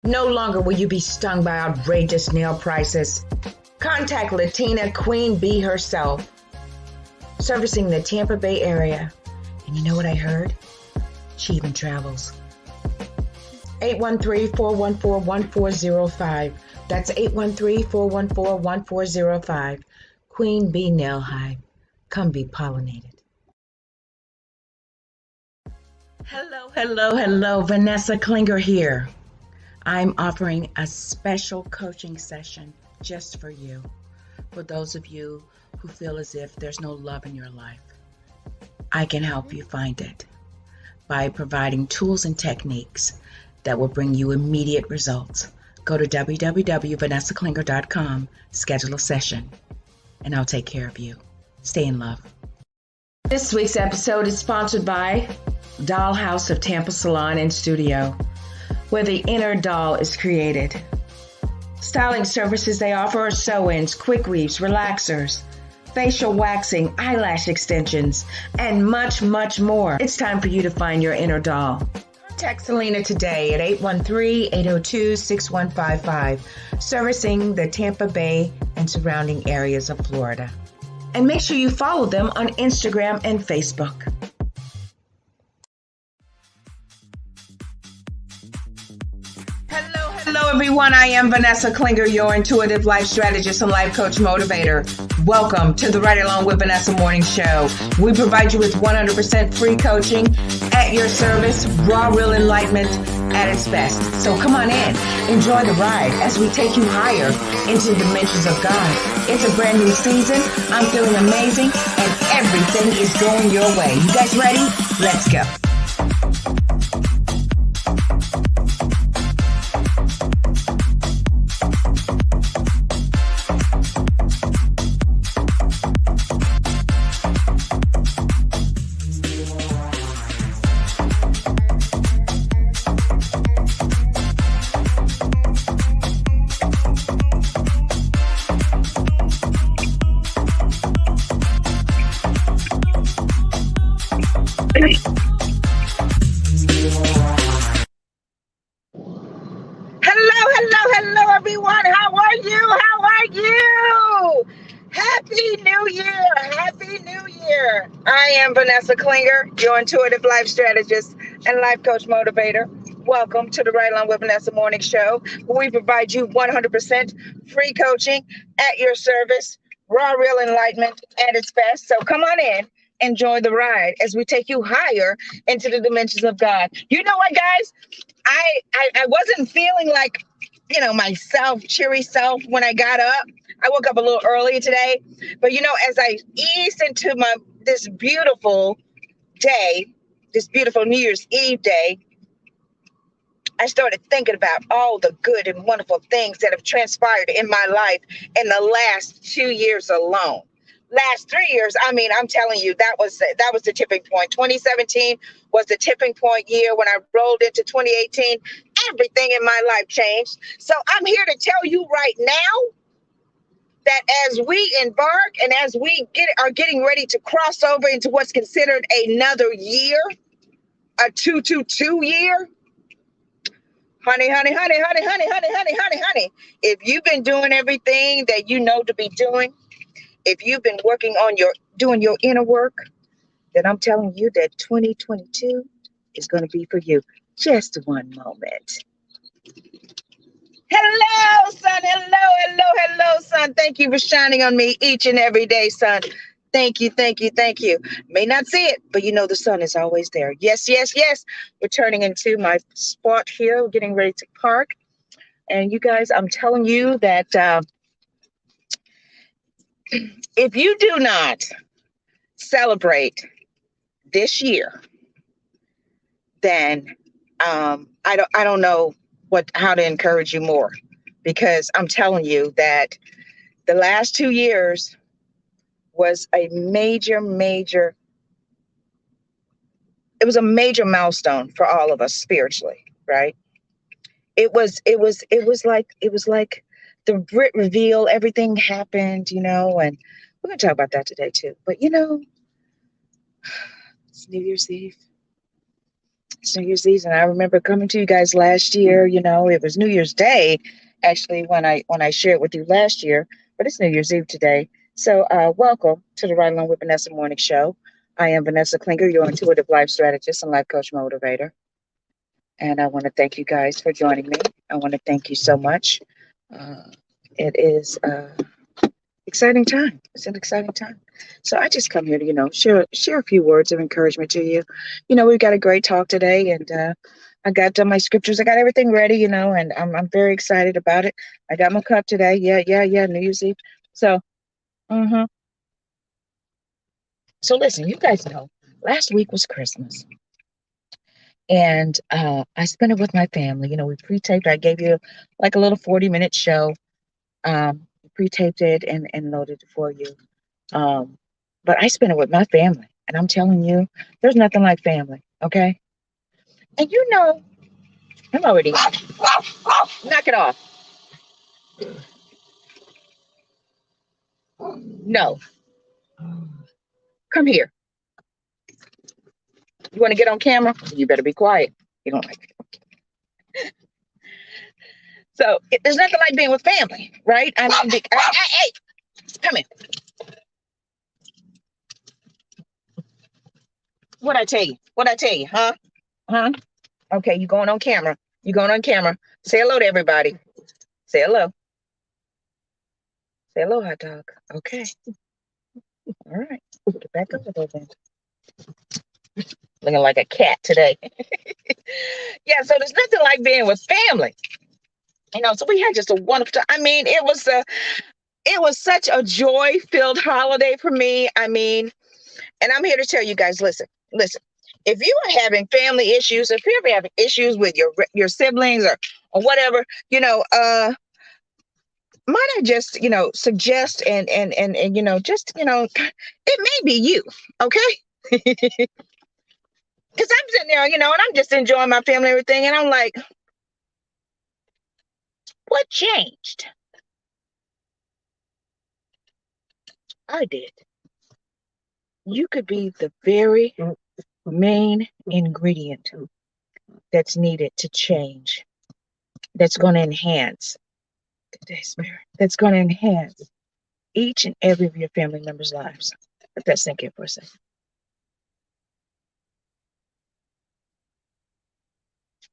No longer will you be stung by outrageous nail prices. Contact Latina Queen Bee herself, servicing the Tampa Bay area. And you know what I heard? She even travels. 813-414-1405. That's 813-414-1405. Queen Bee Nail Hive. Come be pollinated. Hello. Vanessa Klinger here. I'm offering a special coaching session just for you. For those of you who feel as if there's no love in your life, I can help you find it by providing tools and techniques that will bring you immediate results. Go to www.vanessaklinger.com, schedule a session, and I'll take care of you. Stay in love. This week's episode is sponsored by Dollhouse of Tampa Salon and Studio, where the inner doll is created. Styling services they offer are sew-ins, quick weaves, relaxers, facial waxing, eyelash extensions, and much more. It's time for you to find your inner doll. Contact Selena today at 813-802-6155, servicing the Tampa Bay and surrounding areas of Florida. And make sure you follow them on Instagram and Facebook. Hello everyone, I am Vanessa Klinger, your intuitive life strategist and life coach motivator. Welcome to the Right Along with Vanessa morning show. We provide you with 100% free coaching at your service, raw, real enlightenment at its best. So come on in, enjoy the ride as we take you higher into the dimensions of God. It's a brand new season, I'm feeling amazing, and everything is going your way. You guys ready? Let's go. Hello, everyone. How are you? Happy New Year. I am Vanessa Klinger, your intuitive life strategist and life coach motivator. Welcome to the Right Along with Vanessa morning show, where we provide you 100% free coaching at your service, raw, real enlightenment at its best. So come on in. Enjoy the ride as we take you higher into the dimensions of God. You know what, guys? I wasn't feeling like, myself, cheery self when I got up. I woke up a little early today, but as I eased into this beautiful day, this beautiful New Year's Eve day, I started thinking about all the good and wonderful things that have transpired in my life in the last 2 years alone. Last 3 years, I'm telling you, that was the tipping point. 2017 was the tipping point year. When I rolled into 2018, everything in my life changed. So I'm here to tell you right now that as we embark and as we are getting ready to cross over into what's considered another year, a 222 year, honey, if you've been doing everything that you know to be doing, if you've been working on doing your inner work, then I'm telling you that 2022 is going to be for you. Just one moment. Hello, son. Hello, son. Thank you for shining on me each and every day, son. Thank you. May not see it, but the sun is always there. Yes. We're turning into my spot here. We're getting ready to park. And you guys, I'm telling you that if you do not celebrate this year, then I don't know how to encourage you more, because I'm telling you that the last 2 years was a major milestone for all of us spiritually, right? It was like the Brit reveal, everything happened, and we're going to talk about that today too. But it's New Year's Eve. It's New Year's Eve, and I remember coming to you guys last year. It was New Year's Day, actually, when I shared with you last year. But it's New Year's Eve today. So, welcome to the Right Along with Vanessa Morning Show. I am Vanessa Klinger, your intuitive life strategist and life coach motivator. And I want to thank you guys for joining me. I want to thank you so much. Uh, it is exciting time. It's an exciting time. So I just come here to, share a few words of encouragement to you. We've got a great talk today, and I got my scriptures. I got everything ready, and I'm very excited about it. I got my cup today. Yeah. New Year's Eve. So, hmm so listen, you guys know, last week was Christmas, and I spent it with my family. We pre-taped. I gave you like a little 40-minute show. Pre-taped it and loaded it for you. Um, but I spent it with my family. And I'm telling you, there's nothing like family. Okay. And I'm already knock it off. No. Come here. You want to get on camera? You better be quiet. You don't like it. So there's nothing like being with family, right? I mean, hey, come here. What I tell you? What I tell you? Huh? Huh? Okay, you going on camera. You going on camera. Say hello to everybody. Say hello. Say hello, hot dog. Okay. All right. Get back over there then. Looking like a cat today. Yeah, so there's nothing like being with family. So we had just a wonderful time. I mean, it was such a joy-filled holiday for me. I mean, and I'm here to tell you guys, listen. If you are having family issues, if you're ever having issues with your siblings or whatever, might I just, suggest and just, it may be you, okay? Because I'm sitting there, and I'm just enjoying my family and everything, and I'm like, what changed? I did. You could be the very main ingredient that's needed to change, that's going to enhance, good day, Spirit, that's going to enhance each and every of your family members' lives. Let that sink in for a second.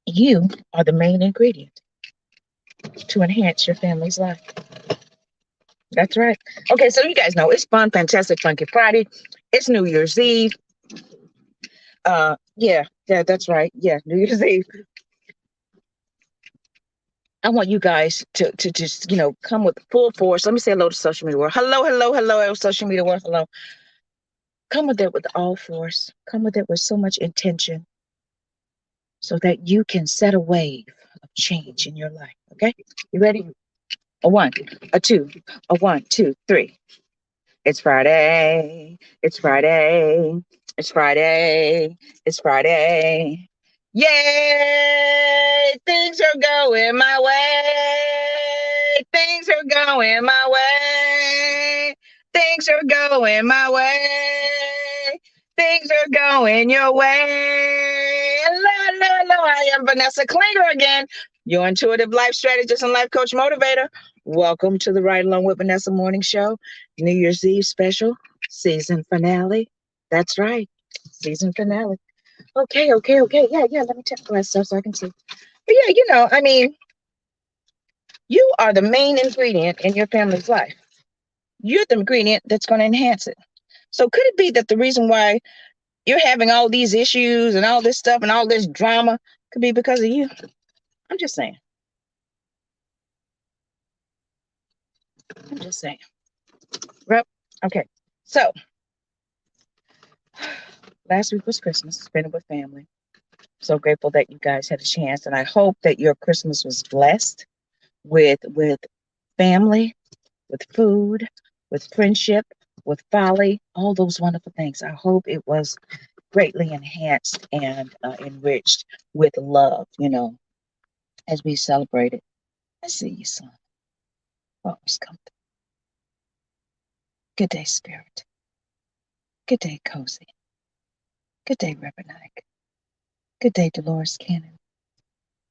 You are the main ingredient to enhance your family's life. That's right. Okay, so you guys know it's fun, fantastic, funky Friday. It's New Year's Eve. Yeah, that's right. Yeah, New Year's Eve. I want you guys to just, come with full force. Let me say hello to social media world. Hello, social media world. Hello. Come with it with all force. Come with it with so much intention so that you can set a wave of change in your life. Okay? You ready? A one, a two, a one, two, three. It's Friday. It's Friday. It's Friday. It's Friday. Yay! Things are going my way. Things are going my way. Things are going my way. Things are going your way. Hello. I am Vanessa Klinger again, your intuitive life strategist and life coach motivator. Welcome to the Right Along with Vanessa morning show. New Year's Eve special, season finale. That's right, season finale. Okay. Yeah. Let me take the glass so I can see. But yeah, I mean, you are the main ingredient in your family's life. You're the ingredient that's going to enhance it. So could it be that the reason why you're having all these issues and all this stuff and all this drama could be because of you? I'm just saying. I'm just saying. Well, okay. So last week was Christmas, spent it with family. So grateful that you guys had a chance, and I hope that your Christmas was blessed with family, with food, with friendship, with folly, all those wonderful things. I hope it was greatly enhanced and enriched with love, as we celebrated. I see you, son. Always come. Good day, Spirit. Good day, Cozy. Good day, Reverend Ike. Good day, Dolores Cannon.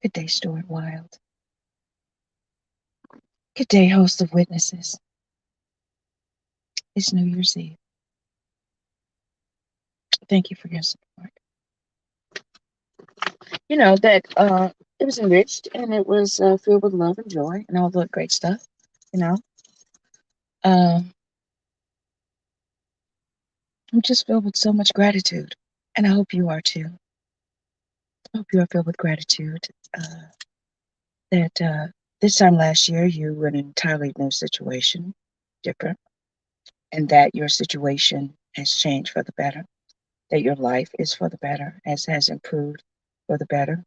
Good day, Stuart Wild. Good day, host of witnesses. It's New Year's Eve. Thank you for your support. You know that it was enriched and it was filled with love and joy and all the great stuff. You know, um, I'm just filled with so much gratitude, and I hope you are too. I hope you are filled with gratitude that this time last year you were in an entirely new situation, different, and that your situation has changed for the better, that your life is for the better, as has improved for the better.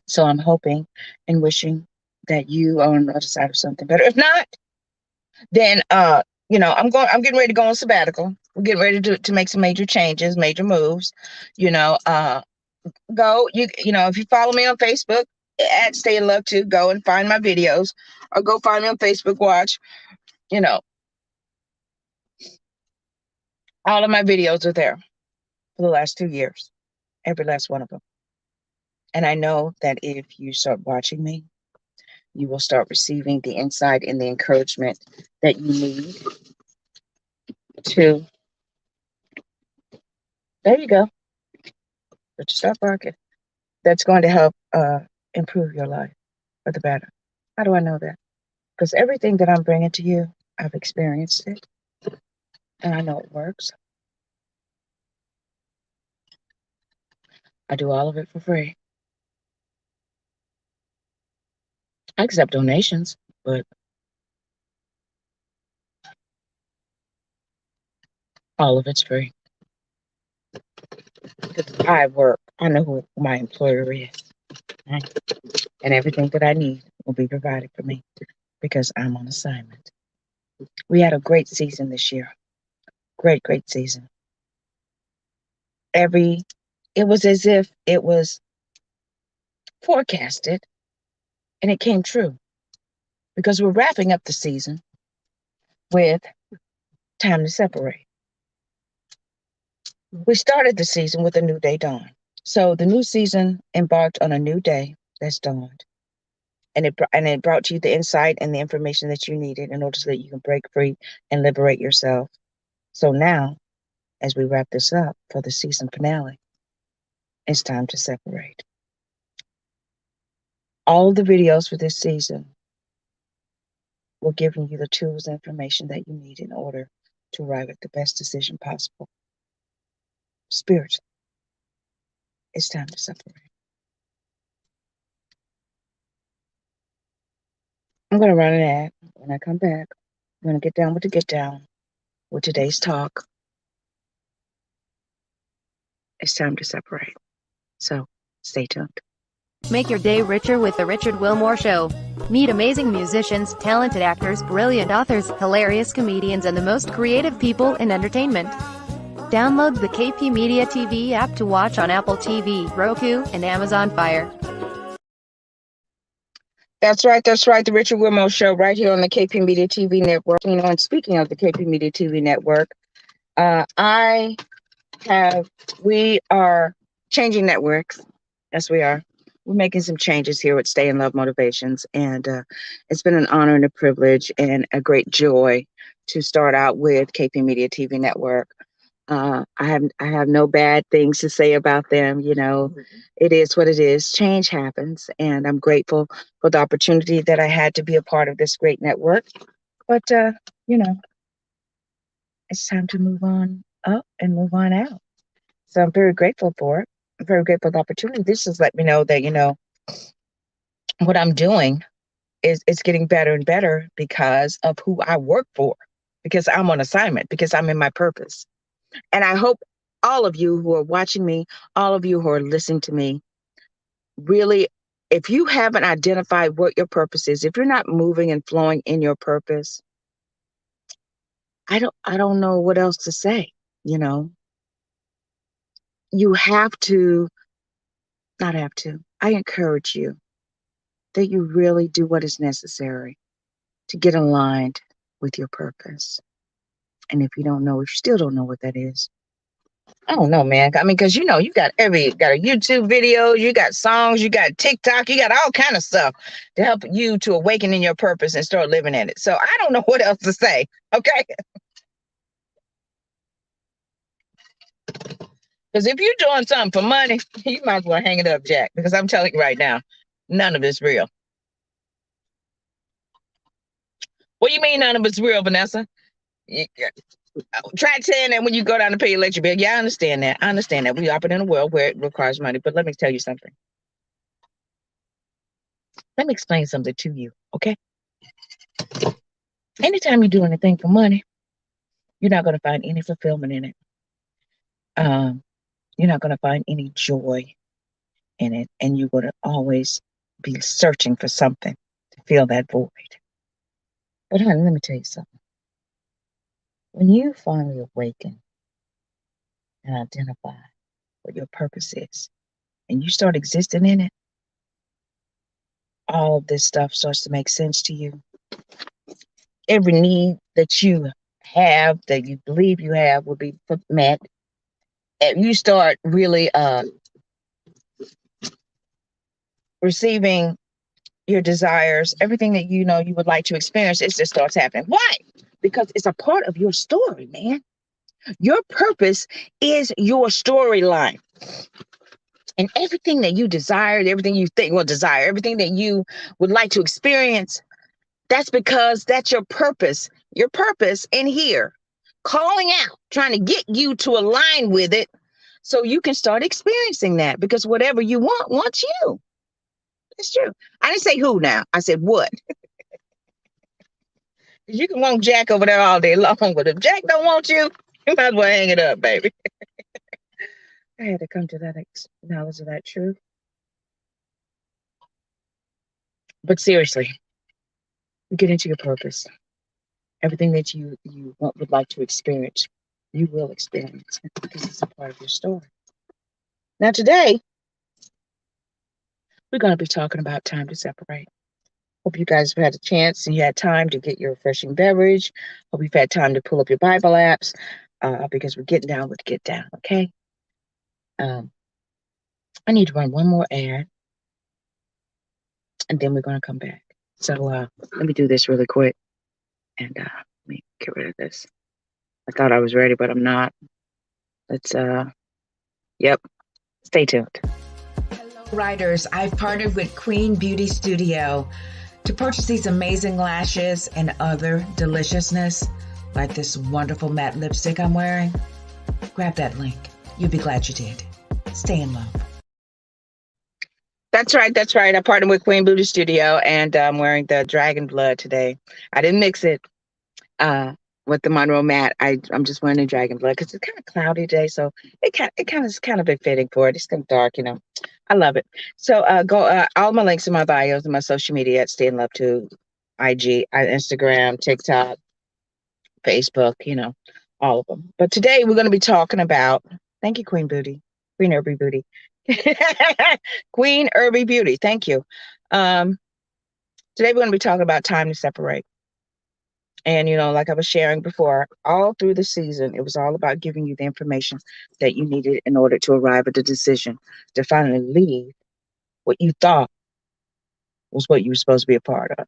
So I'm hoping and wishing that you are on the other side of something better. If not, then I'm getting ready to go on sabbatical. We're getting ready to make some major changes, major moves. You know, go if you follow me on Facebook at Stay in Love too, go and find my videos, or go find me on Facebook, watch. All of my videos are there for the last 2 years, every last one of them. And I know that if you start watching me, you will start receiving the insight and the encouragement that you need to. There you go. But you stop barking. That's going to help improve your life for the better. How do I know that? Because everything that I'm bringing to you, I've experienced it, and I know it works. I do all of it for free. I accept donations, but all of it's free. Because I work. I know who my employer is. Right? And everything that I need will be provided for me because I'm on assignment. We had a great season this year. Great, great season. It was as if it was forecasted and it came true because we're wrapping up the season with Time to Separate. We started the season with a new day dawn. So the new season embarked on a new day that's dawned. And it brought you the insight and the information that you needed in order so that you can break free and liberate yourself. So now, as we wrap this up for the season finale, it's time to separate. All of the videos for this season will give you the tools and information that you need in order to arrive at the best decision possible. Spiritually, it's time to separate. I'm going to run an ad. When I come back, I'm going to get down with the get down with today's talk. It's time to separate. So stay tuned. Make your day richer with The Richard Wilmore Show. Meet amazing musicians, talented actors, brilliant authors, hilarious comedians, and the most creative people in entertainment. Download the KP Media TV app to watch on Apple TV, Roku, and Amazon Fire. That's right. The Richard Wilmore Show right here on the KP Media TV Network. And speaking of the KP Media TV Network, we are changing networks. Yes, we are. We're making some changes here at Stay in Love Motivations. And it's been an honor and a privilege and a great joy to start out with KP Media TV Network. I have no bad things to say about them. It is what it is. Change happens, and I'm grateful for the opportunity that I had to be a part of this great network. But it's time to move on up and move on out. So I'm very grateful for it. I'm very grateful for the opportunity. This just let me know that what I'm doing is it's getting better and better because of who I work for, because I'm on assignment, because I'm in my purpose. And I hope all of you who are watching me, all of you who are listening to me, really, if you haven't identified what your purpose is, if you're not moving and flowing in your purpose, I don't know what else to say. You have to, not have to, I encourage you that you really do what is necessary to get aligned with your purpose. And if you still don't know what that is, I don't know, man. I mean, because you got a YouTube video, you got songs, you got TikTok, you got all kind of stuff to help you to awaken in your purpose and start living in it. So I don't know what else to say. Okay. Because if you're doing something for money, you might as well hang it up, Jack. Because I'm telling you right now, none of it's real. What do you mean none of it's real, Vanessa? Try saying that when you go down to pay your electric bill. Yeah, I understand that. I understand that. We operate in a world where it requires money. But let me tell you something. Let me explain something to you, okay? Anytime you do anything for money, you're not going to find any fulfillment in it. Um, you're not going to find any joy in it. And you're going to always be searching for something to fill that void. But honey, let me tell you something. When you finally awaken and identify what your purpose is, and you start existing in it, all of this stuff starts to make sense to you. Every need that you have, that you believe you have, will be met. And you start really receiving your desires, everything that you know you would like to experience, it just starts happening. Why? Because it's a part of your story, man. Your purpose is your storyline. And everything that you desire, everything you think will desire, everything that you would like to experience, that's because that's your purpose. Your purpose in here, calling out, trying to get you to align with it so you can start experiencing that, because whatever you want wants you. It's true. I didn't say who now. I said what. You can want Jack over there all day long, but if Jack don't want you, you might as well hang it up, baby. I had to come to that knowledge of that truth. But seriously, you get into your purpose. Everything that you would like to experience, you will experience because it's a part of your story. Now today, we're going to be talking about time to separate. Hope you guys have had a chance and you had time to get your refreshing beverage. Hope you've had time to pull up your Bible apps because we're getting down with Get Down, okay? I need to run one more ad and then we're going to come back. So let me do this really quick and let me get rid of this. I thought I was ready, but I'm not. Let's, yep, stay tuned. Hello, writers. I've partnered with Queen Beauty Studio to purchase these amazing lashes and other deliciousness, like this wonderful matte lipstick I'm wearing. Grab that link. You'll be glad you did. Stay in love. That's right. That's right. I partnered with Queen Beauty Studio, and I'm wearing the Dragon Blood today. I didn't mix it with the Monroe matte. I'm just wearing the Dragon Blood because it's kind of cloudy today, so it kind of is kind of fitting for it. It's kind of dark, you know. I love it. So go all my links in my bios and my social media at Stay in Love to IG, Instagram, TikTok, Facebook, you know, all of them. But today we're going to be talking about, thank you, Queen Beauty, Queen Irby Beauty. Queen Irby Beauty, thank you. Today we're going to be talking about time to separate. And, you know, like I was sharing before, all through the season, it was all about giving you the information that you needed in order to arrive at the decision to finally leave what you thought was what you were supposed to be a part of.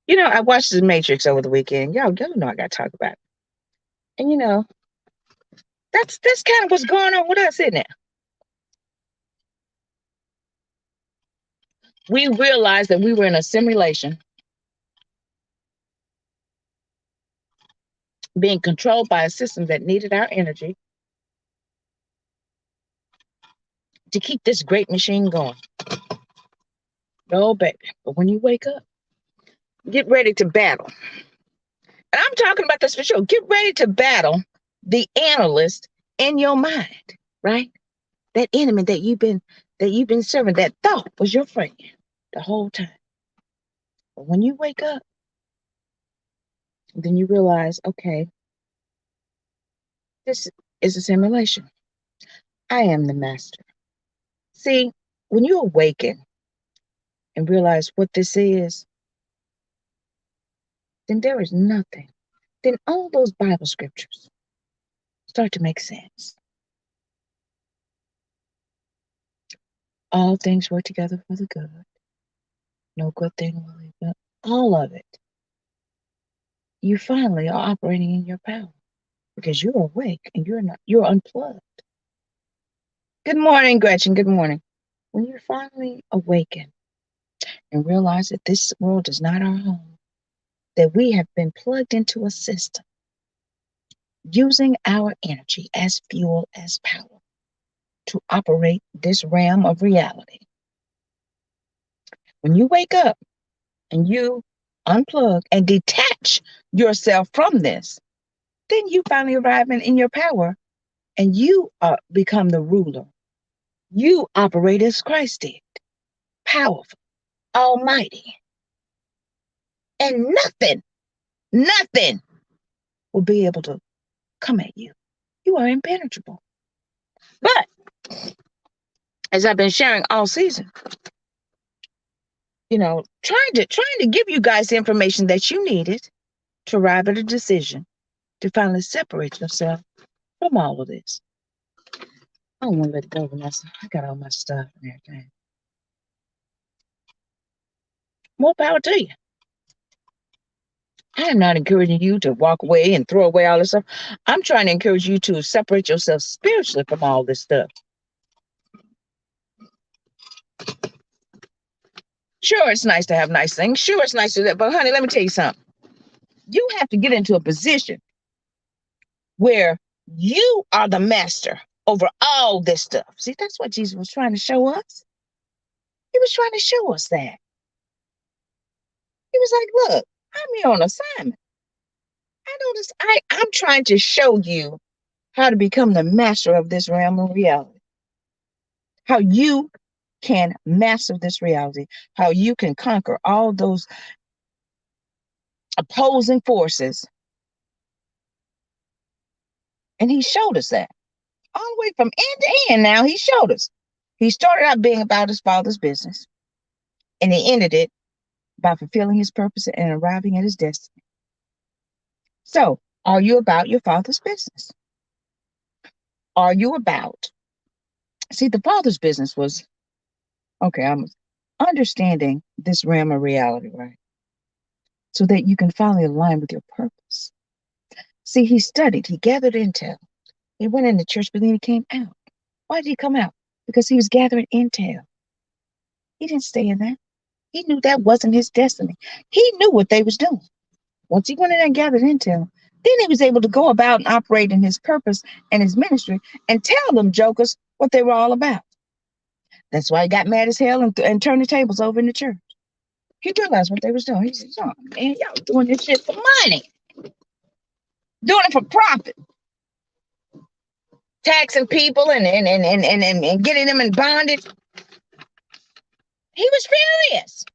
You know, I watched The Matrix over the weekend. Y'all know I got to talk about it. And, you know, that's kind of what's going on with us, isn't it? We realized that we were in a simulation being controlled by a system that needed our energy to keep this great machine going. No, baby. But when you wake up, get ready to battle. And I'm talking about this for sure. Get ready to battle the analyst in your mind, right? That enemy that you've been serving, that thought was your friend the whole time. But when you wake up, then you realize, okay, this is a simulation. I am the master. See, when you awaken and realize what this is, then there is nothing. Then all those Bible scriptures start to make sense. All things work together for the good. No good thing will leave out. All of it. You finally are operating in your power because you're awake and you're unplugged. Good morning, Gretchen. Good morning. When you finally awaken and realize that this world is not our home, that we have been plugged into a system using our energy as fuel, as power to operate this realm of reality. When you wake up and you unplug and detach yourself from this, then you finally arrive in your power and you become the ruler. You operate as Christ did, powerful, almighty, and nothing will be able to come at you. You are impenetrable. But as I've been sharing all season, trying to give you guys the information that you needed to arrive at a decision to finally separate yourself from all of this. I don't want to let it go, Vanessa. I got all my stuff and everything. More power to you. I am not encouraging you to walk away and throw away all this stuff. I'm trying to encourage you to separate yourself spiritually from all this stuff. Sure, it's nice to have nice things. Sure, it's nice to do that. But honey, let me tell you something. You have to get into a position where you are the master over all this stuff. See, that's what Jesus was trying to show us. He was trying to show us that. He was like, look, I'm here on assignment. I'm trying to show you how to become the master of this realm of reality. How you can master this reality. How you can conquer all those opposing forces. And he showed us that. All the way from end to end now, he showed us. He started out being about his father's business. And he ended it by fulfilling his purpose and arriving at his destiny. So, are you about your father's business? Are you about? See, the father's business was, okay, I'm understanding this realm of reality, right? So that you can finally align with your purpose. See, he studied, he gathered intel. He went into church, but then he came out. Why did he come out? Because he was gathering intel. He didn't stay in that. He knew that wasn't his destiny. He knew what they was doing. Once he went in there and gathered intel, then he was able to go about and operate in his purpose and his ministry and tell them jokers what they were all about. That's why he got mad as hell and turned the tables over in the church. He realized what they was doing. He said, oh, man, y'all doing this shit for money. Doing it for profit. Taxing people and getting them in bondage. He was furious.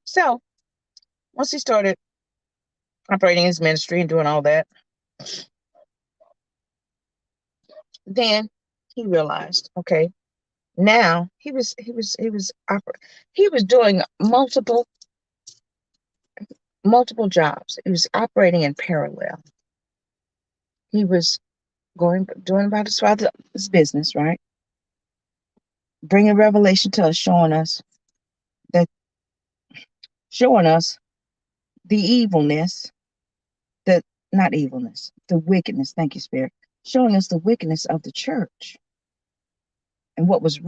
So, once he started operating his ministry and doing all that, then he realized, okay, now he was doing multiple jobs. He was operating in parallel. He was doing about his father's business, right? Bringing revelation to us, showing us the evilness, not evilness, the wickedness. Thank you, Spirit. Showing us the wickedness of the church and what was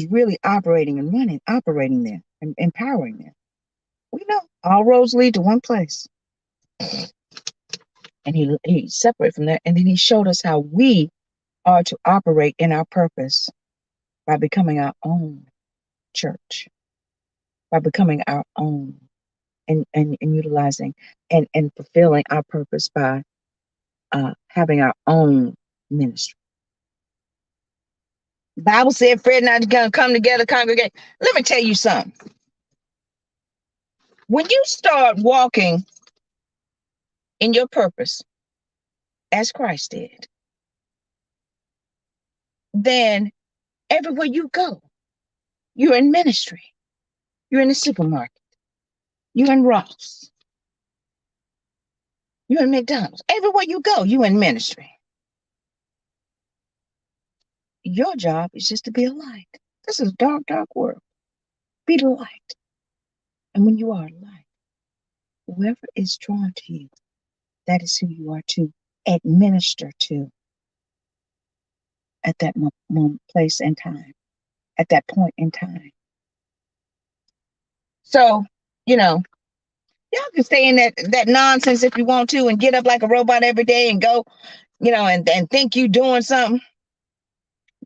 really operating there and empowering them. We know all roads lead to one place. And he separated from that, and then he showed us how we are to operate in our purpose by becoming our own church, by becoming our own and utilizing and fulfilling our purpose by having our own ministry. The Bible said, Fred and I are going to come together, congregate. Let me tell you something. When you start walking in your purpose, as Christ did, then everywhere you go, you're in ministry. You're in the supermarket. You're in Ross. You're in McDonald's. Everywhere you go, you're in ministry. Your job is just to be a light. This is a dark, dark world. Be the light. And when you are light, whoever is drawn to you, that is who you are to administer to at that moment, place, and time, at that point in time. So, you know, y'all can stay in that nonsense if you want to and get up like a robot every day and go, and think you doing something.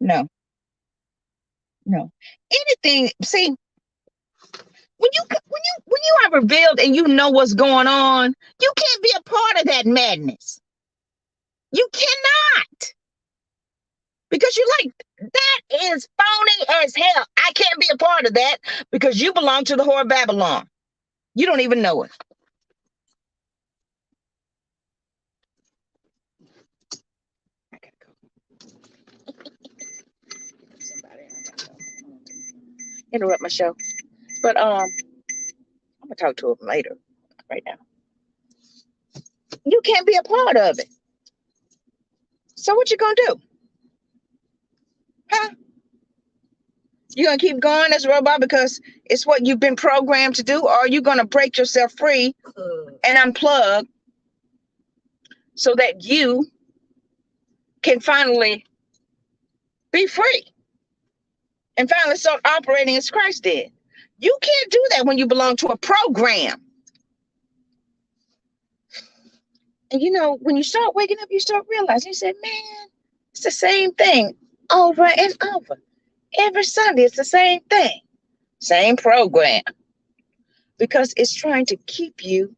No, no. Anything, see, when you are revealed and you know what's going on, you can't be a part of that madness. You cannot. Because you're like, that is phony as hell. I can't be a part of that because you belong to the whore of Babylon. You don't even know it. I gotta go. Somebody interrupt my show. But I'm gonna talk to him later. Right now. You can't be a part of it. So what you gonna do? Huh? You gonna keep going as a robot because it's what you've been programmed to do, or are you gonna break yourself free and unplug so that you can finally be free and finally start operating as Christ did? You can't do that when you belong to a program. And when you start waking up, you start realizing, you say, man, it's the same thing over and over. Every Sunday, it's the same thing. Same program. Because it's trying to keep you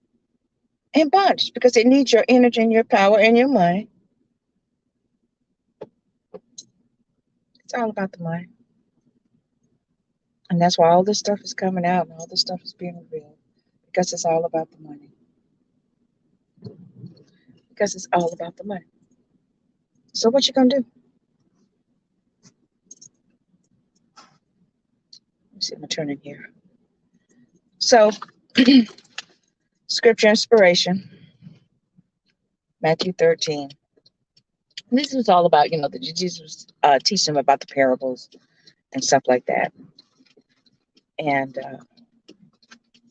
in bondage. Because it needs your energy and your power and your money. It's all about the money. And that's why all this stuff is coming out and all this stuff is being revealed. Because it's all about the money. Because it's all about the money. So what you gonna do? Let me see, I'm gonna turn in here. So, scripture inspiration, Matthew 13. And this was all about, that Jesus was teaching them about the parables and stuff like that. And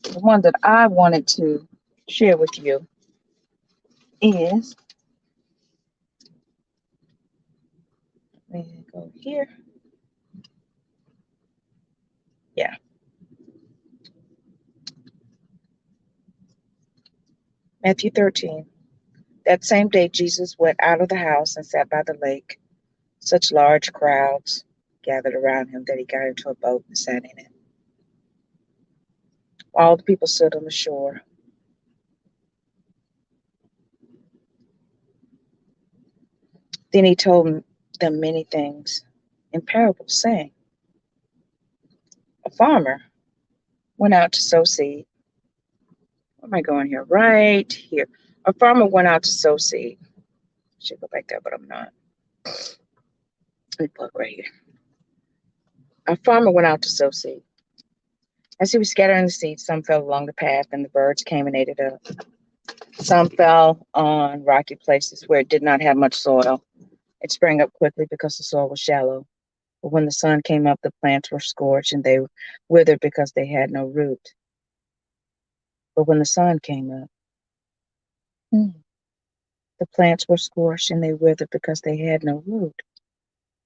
the one that I wanted to share with you is, let me go here. Yeah. Matthew 13. That same day, Jesus went out of the house and sat by the lake. Such large crowds gathered around him that he got into a boat and sat in it. All the people stood on the shore. Then he told them many things in parables, saying, a farmer went out to sow seed. Where am I going here? Right here. A farmer went out to sow seed. Should go back there, but I'm not. Let me plug right here. A farmer went out to sow seed. As he was scattering the seed, some fell along the path, and the birds came and ate it up. Some fell on rocky places where it did not have much soil. It sprang up quickly because the soil was shallow. But when the sun came up, the plants were scorched, and they withered because they had no root. But when the sun came up, the plants were scorched, and they withered because they had no root.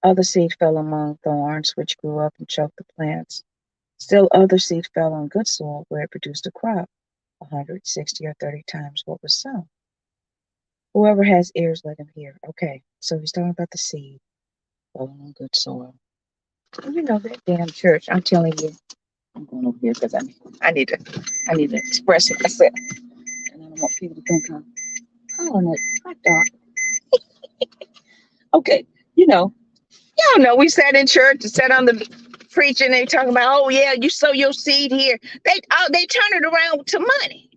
Other seed fell among thorns, which grew up and choked the plants. Still other seed fell on good soil, where it produced a crop, 100, 60, or 30 times what was sown. Whoever has ears, let him hear. Okay, so he's talking about the seed falling on good soil. And that damn church, I'm telling you, I'm going over here because I need to express myself. And I don't want people to think I'm calling it hot dog. Okay, y'all know we sat in church and sat on the preaching. They talking about, oh yeah, you sow your seed here. They turn it around to money,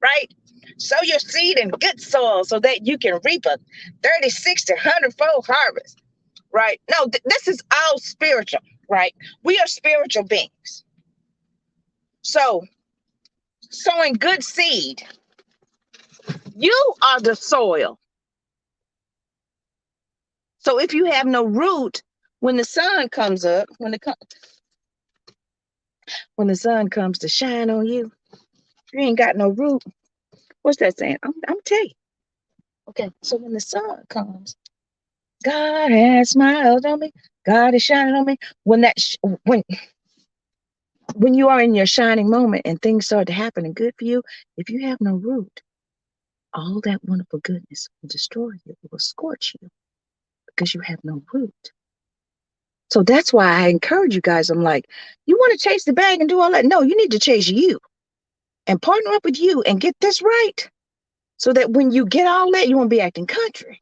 right? Sow your seed in good soil so that you can reap a 30, 60, 100-fold harvest, right? No, this is all spiritual, right? We are spiritual beings. So, sowing good seed, you are the soil. So if you have no root, When the sun comes up, when the sun comes to shine on you, you ain't got no root. What's that saying? I'm tell you. Okay, so when the sun comes, God has smiled on me. God is shining on me. When you are in your shining moment and things start to happen and good for you, if you have no root, all that wonderful goodness will destroy you. It will scorch you because you have no root. So that's why I encourage you guys. I'm like, you want to chase the bag and do all that? No, you need to chase you and partner up with you and get this right so that when you get all that, you won't be acting country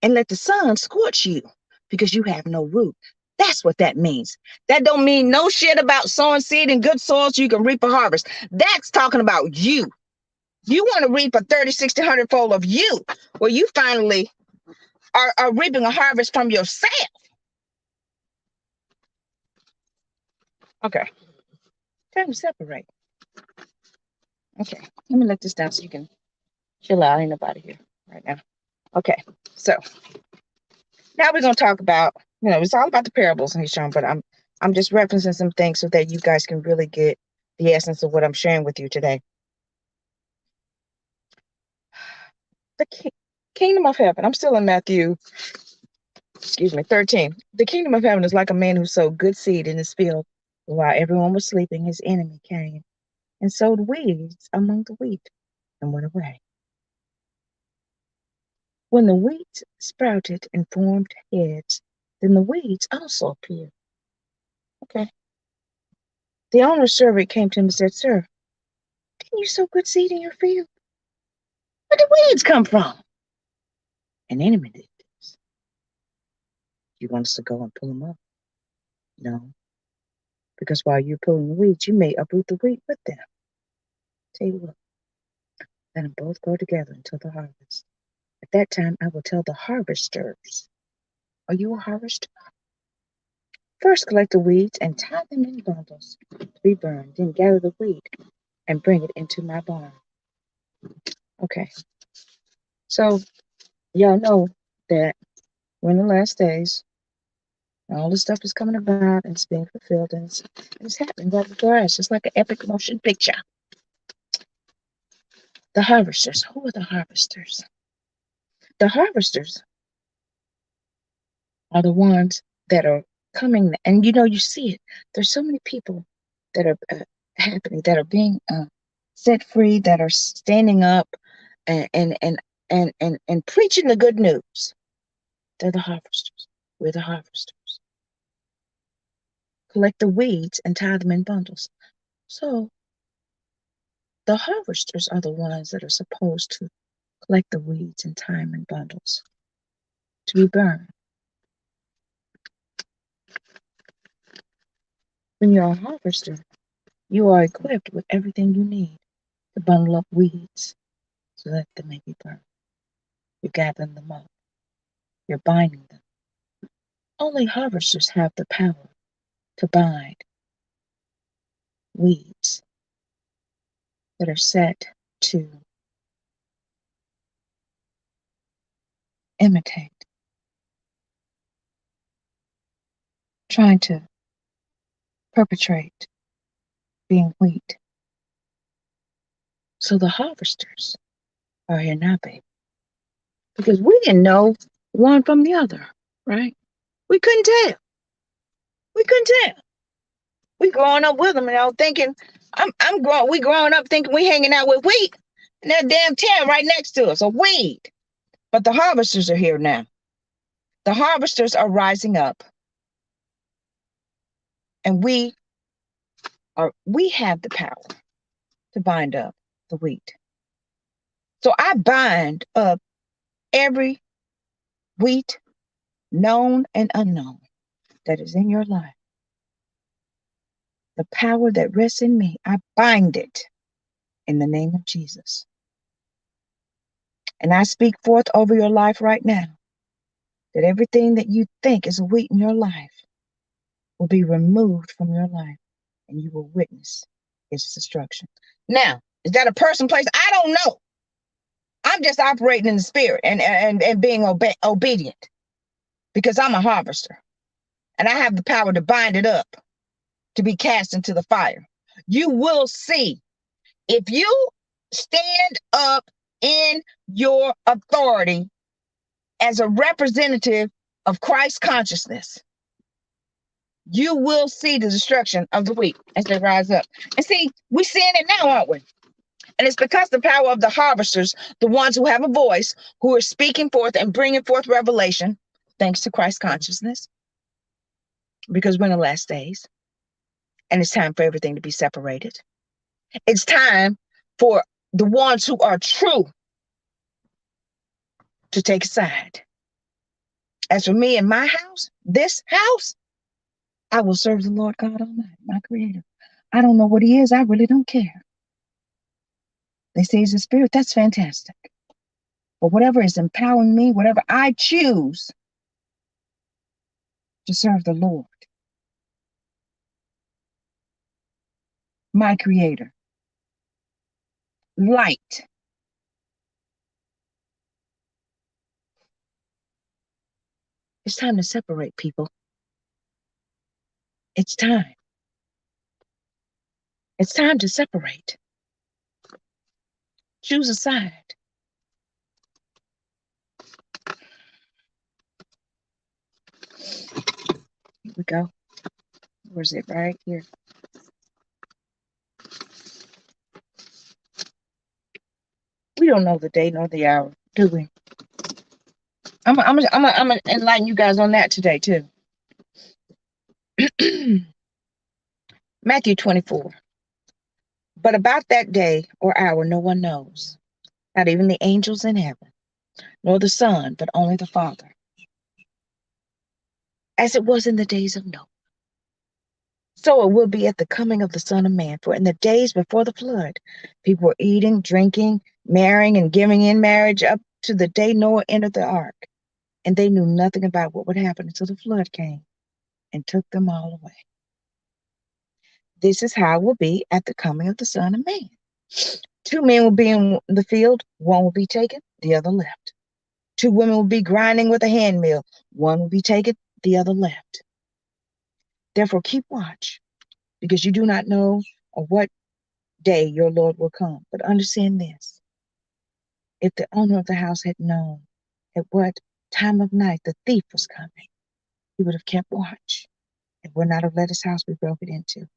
and let the sun scorch you because you have no root. That's what that means. That don't mean no shit about sowing seed in good soil so you can reap a harvest. That's talking about you. You want to reap a 30, 60, 100 fold of you, where you finally are reaping a harvest from yourself. Okay. Time to separate. Okay. Let me let this down so you can chill out. Ain't nobody here right now. Okay. So now we're going to talk about, it's all about the parables he's shown, but I'm just referencing some things so that you guys can really get the essence of what I'm sharing with you today. The kingdom of heaven. I'm still in Matthew, 13. The kingdom of heaven is like a man who sowed good seed in his field. While everyone was sleeping, his enemy came and sowed weeds among the wheat and went away. When the wheat sprouted and formed heads, then the weeds also appeared. Okay. The owner's servant came to him and said, Sir, didn't you sow good seed in your field? Where did weeds come from? An enemy did this. You want us to go and pull them up? No. Because while you're pulling the weeds, you may uproot the wheat with them. Tell you what, let them both grow together until the harvest. At that time, I will tell the harvesters, are you a harvester? First collect the weeds and tie them in bundles to be burned. Then gather the wheat and bring it into my barn. Okay. So y'all know that we're in the last days. All this stuff is coming about and it's being fulfilled and it's happening right before us. It's like an epic motion picture. The harvesters. Who are the harvesters? The harvesters are the ones that are coming, and you see it. There's so many people that are happening, that are being set free, that are standing up and preaching the good news. They're the harvesters. We're the harvesters. Collect the weeds and tie them in bundles. So the harvesters are the ones that are supposed to collect the weeds and tie them in bundles to be burned. When you're a harvester, you are equipped with everything you need to bundle up weeds so that they may be burned. You're gathering them up. You're binding them. Only harvesters have the power to bind weeds that are set to imitate, trying to perpetrate being wheat. So the harvesters are here now, baby. Because we didn't know one from the other, right? We couldn't tell. We couldn't tell. We growing up with them, thinking, we growing up thinking we hanging out with wheat, and that damn tail right next to us, a weed. But the harvesters are here now. The harvesters are rising up. And we have the power to bind up the wheat. So I bind up every wheat, known and unknown, that is in your life. The power that rests in me, I bind it in the name of Jesus. And I speak forth over your life right now that everything that you think is a wheat in your life will be removed from your life and you will witness its destruction. Now, is that a person, place? I don't know. I'm just operating in the spirit and being obedient because I'm a harvester. and I have the power to bind it up, to be cast into the fire. You will see, if you stand up in your authority as a representative of Christ consciousness, you will see the destruction of the weak as they rise up. And see, we're seeing it now, aren't we? And it's because the power of the harvesters, the ones who have a voice, who are speaking forth and bringing forth revelation, thanks to Christ consciousness, because we're in the last days, and it's time for everything to be separated. It's time for the ones who are true to take a side. As for me and my house, this house, I will serve the Lord God Almighty, my Creator. I don't know what He is. I really don't care. They say He's a spirit. That's fantastic. But whatever is empowering me, whatever I choose to serve the Lord, my Creator, light. It's time to separate, people. It's time. It's time to separate. Choose a side. Here we go. Where's it? Right here. We don't know the day nor the hour, do we? I'm gonna enlighten you guys on that today too. Matthew 24. But about that day or hour, no one knows, not even the angels in heaven, nor the Son, but only the Father. As it was in the days of Noah, so it will be at the coming of the Son of Man. For in the days before the flood, people were eating, drinking, marrying, and giving in marriage up to the day Noah entered the ark. And they knew nothing about what would happen until the flood came and took them all away. This is how it will be at the coming of the Son of Man. 2 men will be in the field, one will be taken, the other left. 2 women will be grinding with a hand mill, one will be taken, the other left. Therefore keep watch, because you do not know on what day your Lord will come. But understand this, if the owner of the house had known at what time of night the thief was coming, he would have kept watch and would not have let his house be broken into.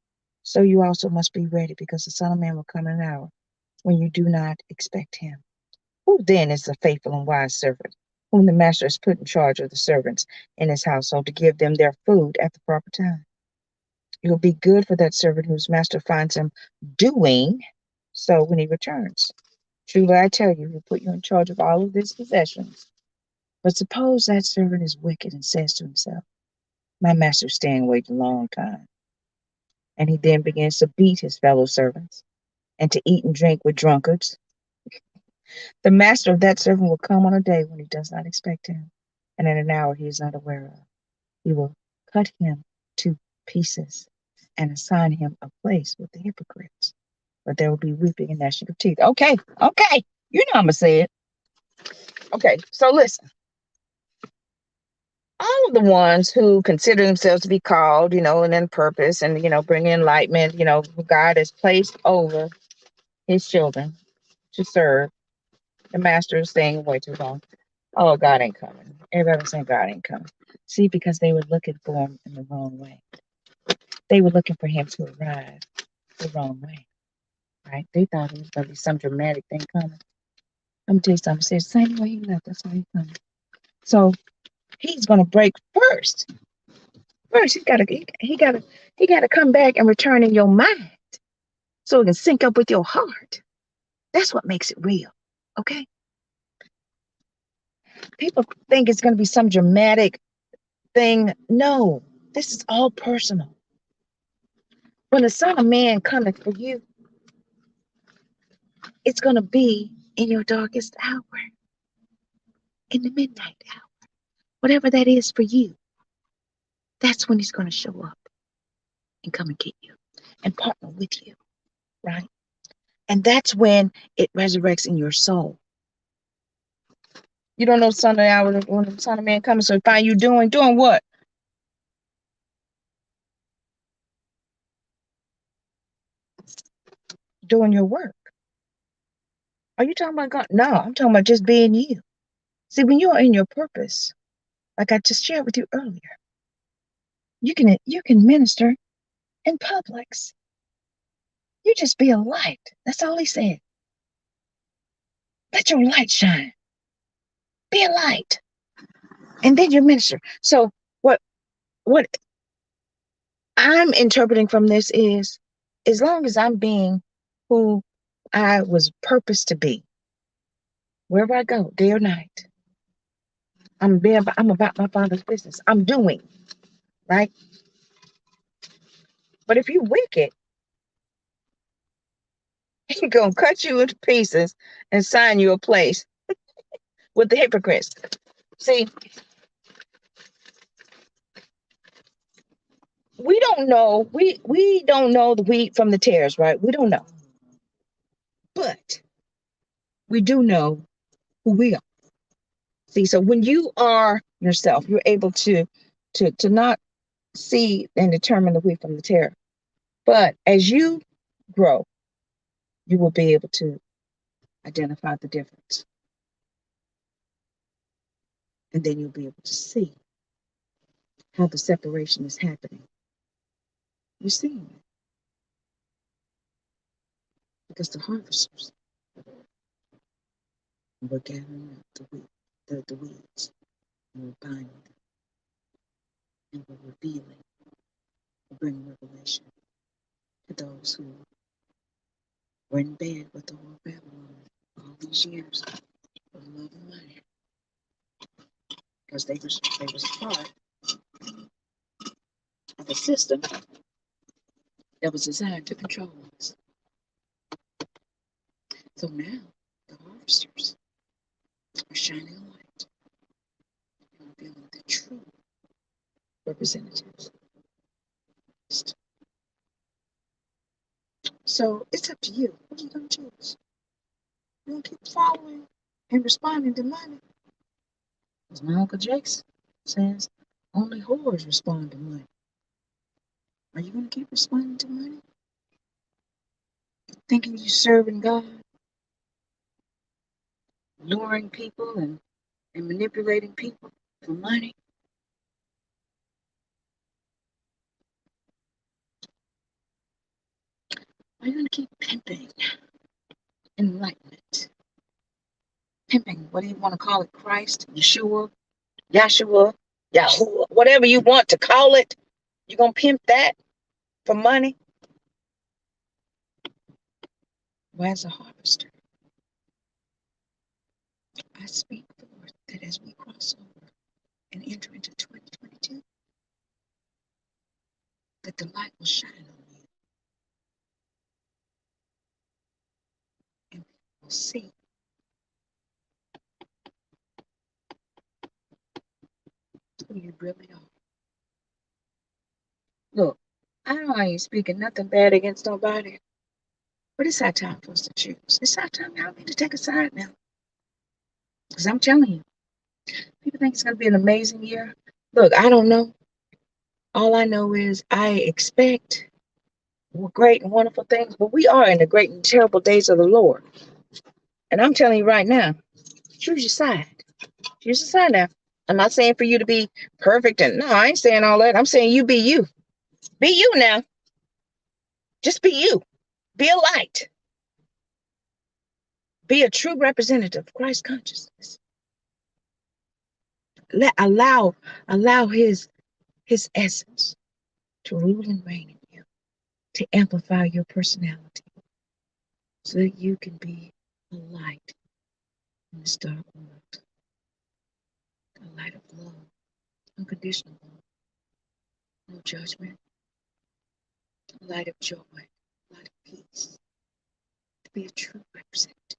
So you also must be ready, because the Son of Man will come in an hour when you do not expect him. Who then is the faithful and wise servant, whom the master has put in charge of the servants in his household to give them their food at the proper time? It will be good for that servant whose master finds him doing so when he returns. Truly I tell you, he'll put you in charge of all of his possessions. But suppose that servant is wicked and says to himself, my master's staying away a long time. And he then begins to beat his fellow servants and to eat and drink with drunkards. The master of that servant will come on a day when he does not expect him, and in an hour he is not aware of. He will cut him to pieces and assign him a place with the hypocrites. But there will be weeping and gnashing of teeth. Okay. You know I'm going to say it. Okay, so listen. All of the ones who consider themselves to be called, and in purpose and, bring enlightenment, God has placed over his children to serve. The master is staying away too long. Oh, God ain't coming. Everybody was saying God ain't coming. See, because they were looking for him in the wrong way. They were looking for him to arrive the wrong way, right? They thought it was going to be some dramatic thing coming. Let me tell you something. It's the same way he left, that's how he's coming. So he's going to break first. First, he gotta come back and return in your mind, so it can sync up with your heart. That's what makes it real. Okay. People think it's going to be some dramatic thing. No, this is all personal. When the Son of Man cometh for you, it's going to be in your darkest hour, in the midnight hour, whatever that is for you. That's when he's going to show up and come and get you and partner with you, right? And that's when it resurrects in your soul. You don't know Son of hour when the Son of Man comes, so find you doing what? doing your work. Are you talking about God? No, I'm talking about just being you. See, when you're in your purpose, like I just shared with you earlier, you can minister in Publix. You just be a light. That's all he said. Let your light shine. Be a light. And then you minister. So what I'm interpreting from this is, as long as I'm being who I was purposed to be, wherever I go, day or night, I'm about my Father's business. I'm doing, right? But if you wicked, he gonna cut you into pieces and sign you a place with the hypocrites. See, we don't know the wheat from the tares, right? We don't know. But we do know who we are. See, so when you are yourself, you're able to not see and determine the wheat from the tare. But as you grow, you will be able to identify the difference. And then you'll be able to see how the separation is happening. You're seeing it because the harvesters were gathering up the weeds, and were binding them, and were revealing, bringing revelation to those who were in bed with the whole Babylon all these years of love and money, because they was part of a system that was designed to control us. So now the harvesters are shining a light and revealing the true representatives. So it's up to you. What are you going to choose? You going to keep following and responding to money? As my Uncle Jason says, only whores respond to money. Are you going to keep responding to money? Thinking you're serving God? Luring people and manipulating people for money? Are you going to keep pimping enlightenment? Pimping, what do you want to call it? Christ, Yeshua, Yahshua, Yahuwah, whatever you want to call it. You're going to pimp that for money? Well, as a harvester, I speak forth that as we cross over and enter into 2022, that the light will shine on you and people will see who you really are. Look, I ain't speaking nothing bad against nobody, but it's our time for us to choose. It's our time. Y'all need to take a side now. Because I'm telling you, people think it's going to be an amazing year. Look, I don't know. All I know is I expect great and wonderful things, but we are in the great and terrible days of the Lord. And I'm telling you right now, choose your side. Choose your side now. I'm not saying for you to be perfect, and no, I ain't saying all that. I'm saying you be you. Be you now. Just be you. Be a light. Be a true representative of Christ consciousness. Allow his essence to rule and reign in you, to amplify your personality, so that you can be a light in this dark world. A light of love, unconditional love, no judgment, a light of joy, a light of peace, to be a true representative.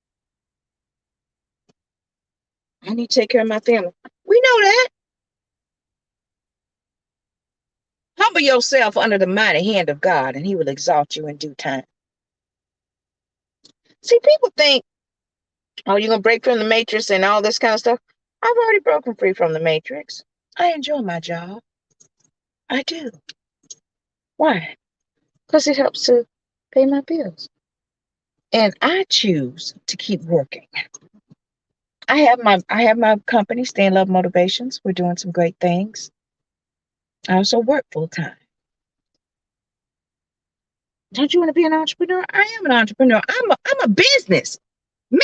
I need to take care of my family. We know that. Humble yourself under the mighty hand of God, and he will exalt you in due time. See, people think, oh, you're going to break from the matrix and all this kind of stuff. I've already broken free from the matrix. I enjoy my job. I do. Why? Because it helps to pay my bills. And I choose to keep working. I have my company, Stay in Love Motivations. We're doing some great things. I also work full time. Don't you want to be an entrepreneur? I am an entrepreneur. I'm a business. Me.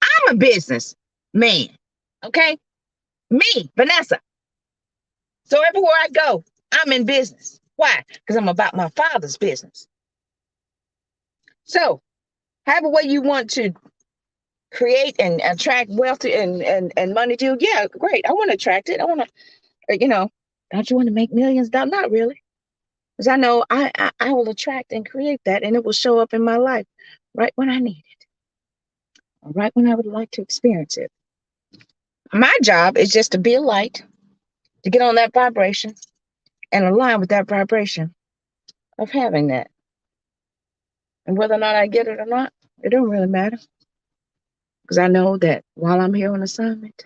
I'm a business man. Okay? Me, Vanessa. So everywhere I go, I'm in business. Why? Because I'm about my father's business. So, however way you want to create and attract wealth and money to, yeah, great. I want to attract it. I want to, don't you want to make millions? No, not really. Because I know I will attract and create that, and it will show up in my life right when I need it, or right when I would like to experience it. My job is just to be a light, to get on that vibration and align with that vibration of having that. And whether or not I get it or not, it don't really matter. Because I know that while I'm here on assignment,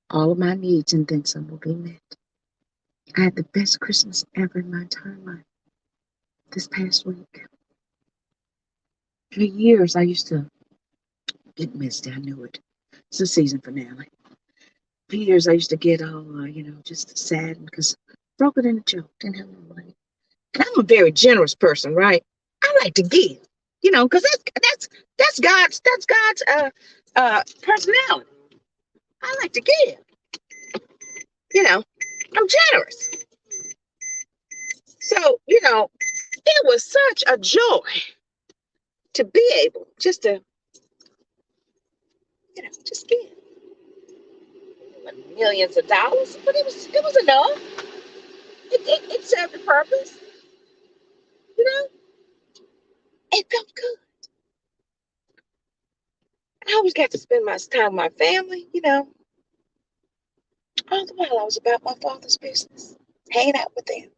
all of my needs and then some will be met. I had the best Christmas ever in my entire life this past week. For years, I used to get misty. I knew it. It's the season finale. For years, I used to get all, just sad because broke it in a joke, didn't have no money. And I'm a very generous person, right? I like to give, because that's God's personality. I like to give, I'm generous. So, it was such a joy to be able just to, just give millions of dollars, but it was enough. It served a purpose, you know. It felt good. I always got to spend my time with my family, all the while I was about my father's business, hanging out with them,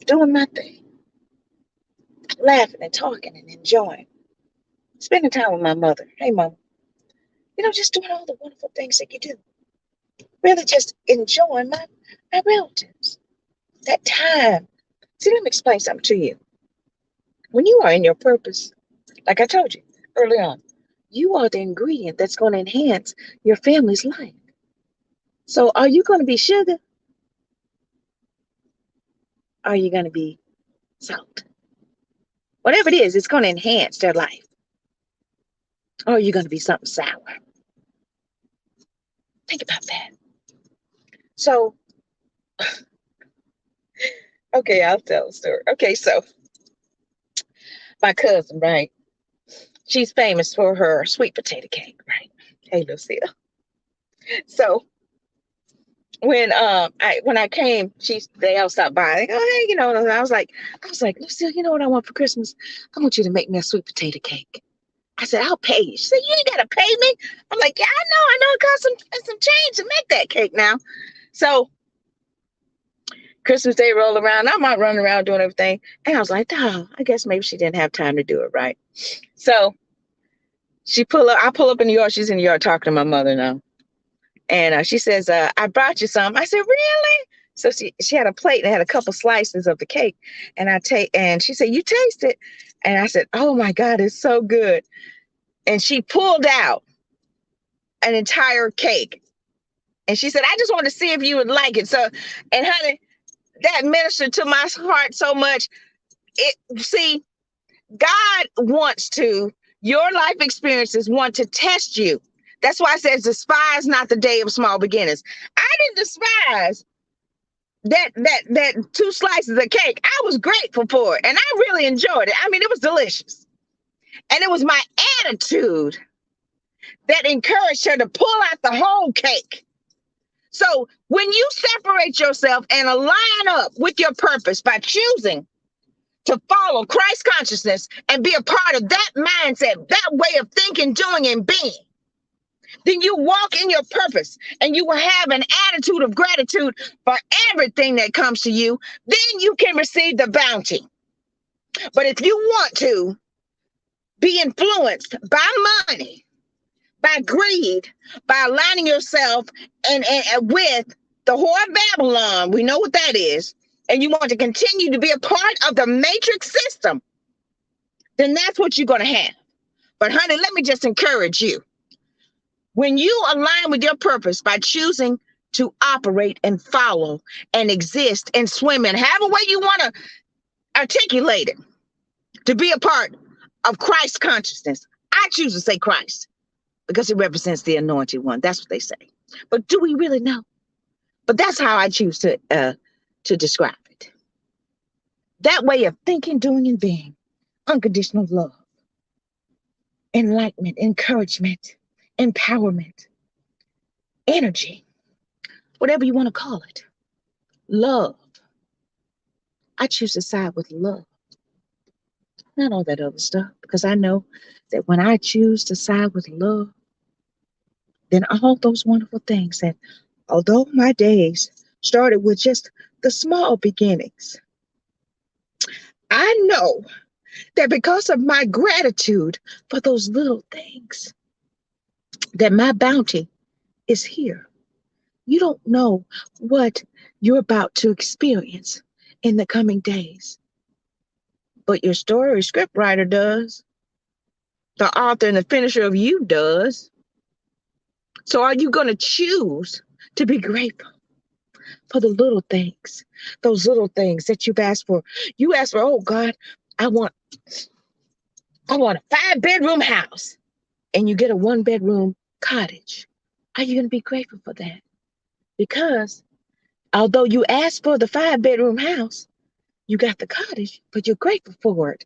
doing my thing, laughing and talking and enjoying, spending time with my mother. Hey, mom, just doing all the wonderful things that you do. Really just enjoying my relatives. That time. See, let me explain something to you. When you are in your purpose, like I told you early on, you are the ingredient that's going to enhance your family's life. So are you going to be sugar? Or are you going to be salt? Whatever it is, it's going to enhance their life. Or are you going to be something sour? Think about that. So, okay, I'll tell a story. Okay, so my cousin, right? She's famous for her sweet potato cake, right? Hey, Lucille. So when I came, they all stopped by. They go, hey, I was like, Lucille, you know what I want for Christmas? I want you to make me a sweet potato cake. I said, I'll pay you. She said, you ain't gotta pay me. I'm like, yeah, I know it costs some change to make that cake now. So Christmas Day rolled around. I'm out running around doing everything. And I was like, oh, I guess maybe she didn't have time to do it right. So I pull up in New York. She's in New York talking to my mother now. And she says, I brought you some. I said, really? So she had a plate and had a couple slices of the cake. And she said, you taste it. And I said, oh my God, it's so good. And she pulled out an entire cake. And she said, I just want to see if you would like it. So, and honey, that ministered to my heart so much. See, God wants to, your life experiences want to test you. That's why it says, despise not the day of small beginnings. I didn't despise that two slices of cake. I was grateful for it. And I really enjoyed it. I mean, it was delicious. And it was my attitude that encouraged her to pull out the whole cake. So when you separate yourself and align up with your purpose by choosing to follow Christ consciousness and be a part of that mindset, that way of thinking, doing, and being, then you walk in your purpose and you will have an attitude of gratitude for everything that comes to you. Then you can receive the bounty. But if you want to be influenced by money, by greed, by aligning yourself and with the whore of Babylon, we know what that is, and you want to continue to be a part of the matrix system, then that's what you're going to have. But honey, let me just encourage you. When you align with your purpose by choosing to operate and follow and exist and swim in however way you want to articulate it, to be a part of Christ consciousness. I choose to say Christ because it represents the anointed one. That's what they say. But do we really know? But that's how I choose to describe it. That way of thinking, doing, and being. Unconditional love, enlightenment, encouragement, empowerment, energy, whatever you want to call it. Love. I choose to side with love, not all that other stuff, because I know that when I choose to side with love, then all those wonderful things that, although my days started with just the small beginnings, I know that because of my gratitude for those little things, that my bounty is here. You don't know what you're about to experience in the coming days, but your story scriptwriter does. The author and the finisher of you does. So are you going to choose to be grateful for the little things, those little things that you've asked for? You asked for, oh God, I want a 5-bedroom house, and you get a 1-bedroom cottage. Are you going to be grateful for that? Because although you asked for the 5-bedroom house, you got the cottage, but you're grateful for it.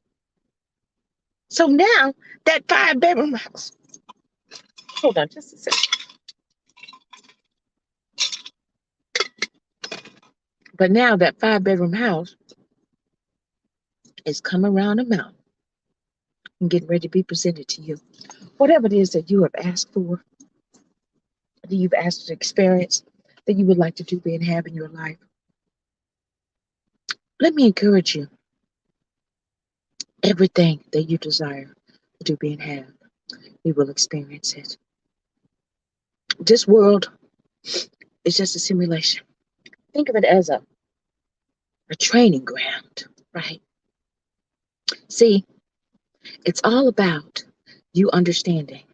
So now that 5-bedroom house, hold on just a second. But now that 5-bedroom house is come around the mountain and getting ready to be presented to you. Whatever it is that you have asked for, that you've asked to experience, that you would like to do and have in your life, let me encourage you. Everything that you desire to do and have, you will experience it. This world is just a simulation. Think of it as a training ground, right? See, it's all about you understanding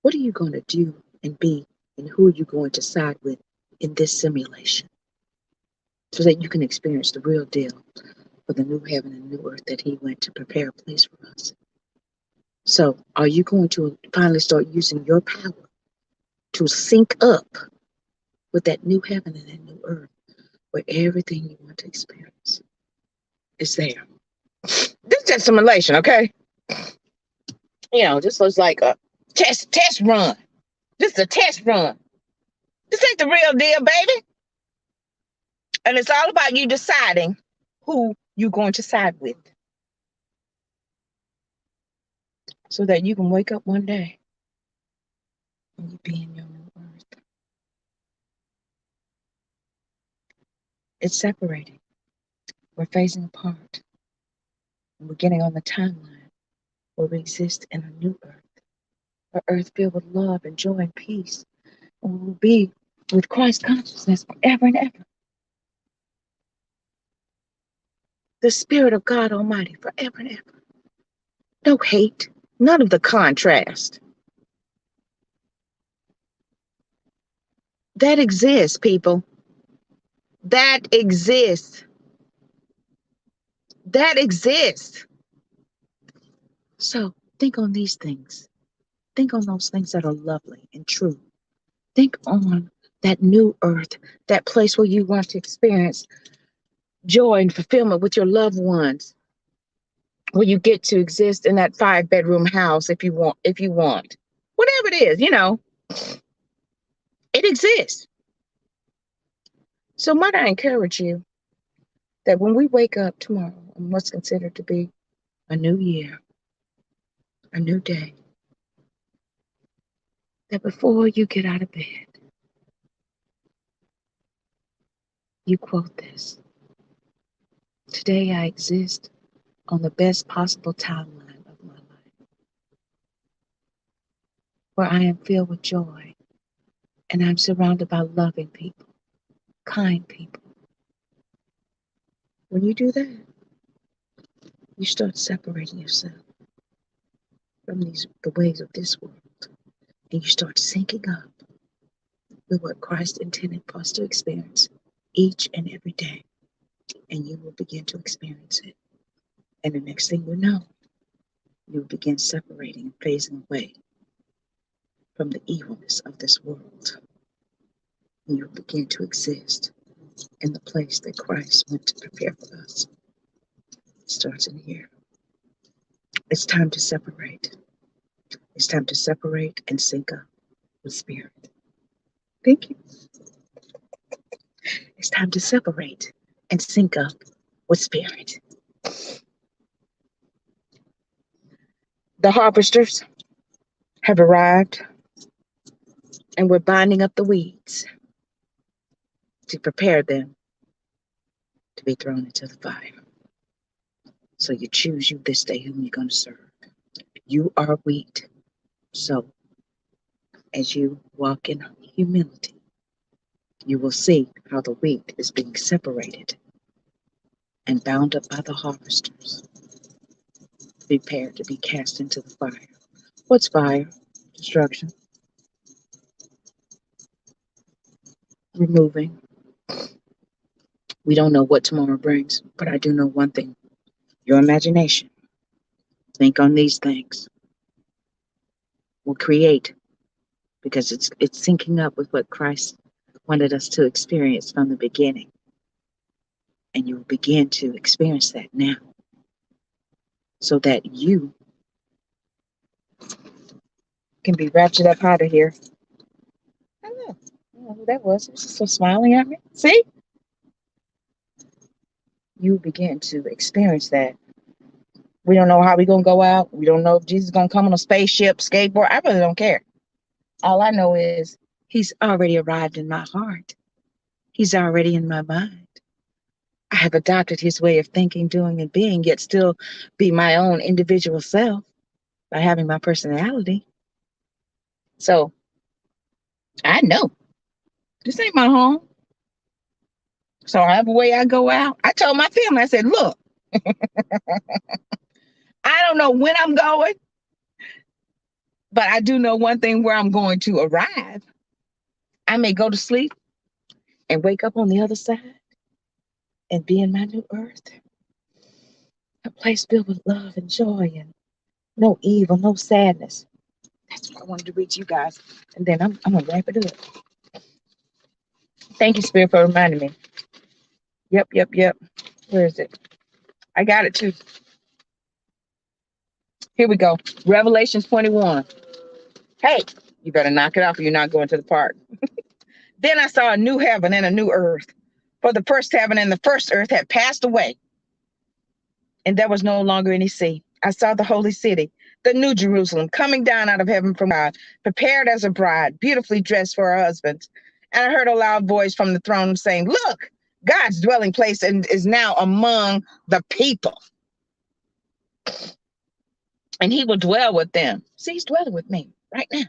what are you going to do and be, and who are you going to side with in this simulation, so that you can experience the real deal for the new heaven and new earth that he went to prepare a place for us. So are you going to finally start using your power to sync up with that new heaven and that new earth, where everything you want to experience is there? This is just simulation, okay? This was like a test run. This is a test run. This ain't the real deal, baby. And it's all about you deciding who you're going to side with, so that you can wake up one day and you be in your new earth. It's separating. We're phasing apart. And we're getting on the timeline where we exist in a new earth. An earth filled with love and joy and peace. And we will be with Christ consciousness forever and ever. The Spirit of God Almighty forever and ever. No hate, none of the contrast. That exists, people. That exists. That exists. So think on these things. Think on those things that are lovely and true. Think on that new earth, that place where you want to experience joy and fulfillment with your loved ones, where you get to exist in that 5-bedroom house if you want, whatever it is, it exists. So might I encourage you that when we wake up tomorrow on what's considered to be a new year, a new day, that before you get out of bed, you quote this: today I exist on the best possible timeline of my life, where I am filled with joy and I'm surrounded by loving people, kind people. When you do that, you start separating yourself from the ways of this world, and you start syncing up with what Christ intended for us to experience each and every day, and you will begin to experience it. And the next thing you know, you will begin separating and phasing away from the evilness of this world. And you will begin to exist in the place that Christ went to prepare for us. It starts in here. It's time to separate. It's time to separate and sync up with spirit. Thank you. It's time to separate and sync up with spirit. The harvesters have arrived, and we're binding up the weeds to prepare them to be thrown into the fire. So you choose you this day whom you're going to serve. You are wheat. So as you walk in humility, you will see how the wheat is being separated and bound up by the harvesters, prepared to be cast into the fire. What's fire? Destruction. Removing. We don't know what tomorrow brings, but I do know one thing. Your imagination, think on these things, will create, because it's syncing up with what Christ wanted us to experience from the beginning. And you will begin to experience that now, so that you can be ratchet up out of here. I don't know who that was. He was so smiling at me. See? You begin to experience that. We don't know how we're going to go out. We don't know if Jesus is going to come on a spaceship, skateboard. I really don't care. All I know is he's already arrived in my heart. He's already in my mind. I have adopted his way of thinking, doing, and being, yet still be my own individual self by having my personality. So I know this ain't my home. So however way I go out, I told my family, I said, look, I don't know when I'm going, but I do know one thing, where I'm going to arrive. I may go to sleep and wake up on the other side and be in my new earth, a place filled with love and joy and no evil, no sadness. That's what I wanted to read to you guys. And then I'm going to wrap it up. Thank you, Spirit, for reminding me. Yep. Where is it? I got it too. Here we go. Revelation 21. Hey, you better knock it off or you're not going to the park. Then I saw a new heaven and a new earth. For the first heaven and the first earth had passed away, and there was no longer any sea. I saw the holy city, the new Jerusalem, coming down out of heaven from God, prepared as a bride, beautifully dressed for her husband. And I heard a loud voice from the throne saying, look, God's dwelling place is now among the people, and he will dwell with them. See, he's dwelling with me right now.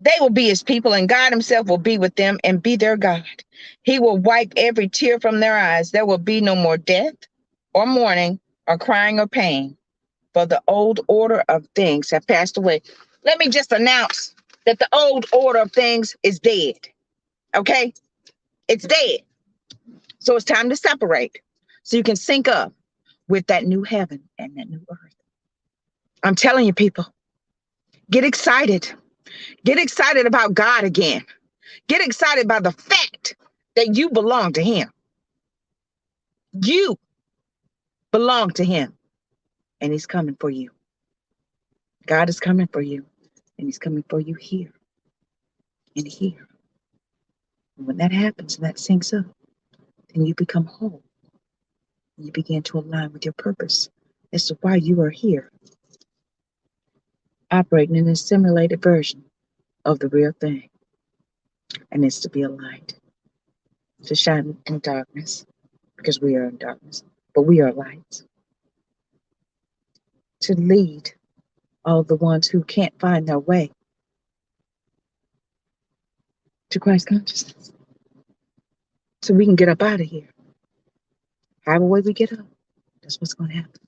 They will be his people, and God himself will be with them and be their God. He will wipe every tear from their eyes. There will be no more death or mourning or crying or pain, for the old order of things have passed away. Let me just announce that the old order of things is dead. Okay? It's dead. So it's time to separate so you can sync up with that new heaven and that new earth. I'm telling you, people, get excited. Get excited about God again. Get excited by the fact that you belong to him. You belong to him, and he's coming for you. God is coming for you, and he's coming for you here and here. And when that happens and that syncs up, then you become whole. And you begin to align with your purpose as to why you are here, operating in a simulated version of the real thing. And it's to be a light, to shine in darkness, because we are in darkness, but we are lights. To lead all the ones who can't find their way to Christ consciousness, so we can get up out of here. However way we get up, that's what's going to happen.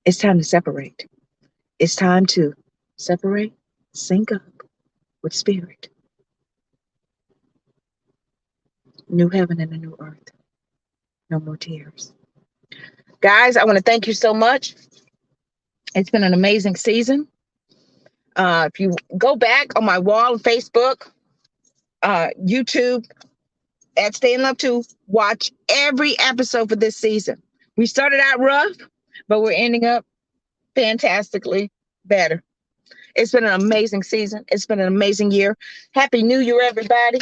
It's time to separate. It's time to separate, sync up with spirit. New heaven and a new earth. No more tears. Guys, I want to thank you so much. It's been an amazing season. If you go back on my wall on Facebook, YouTube, at Staying Up to watch every episode for this season. We started out rough, but we're ending up fantastically better. It's been an amazing season. It's been an amazing year. Happy New Year, everybody.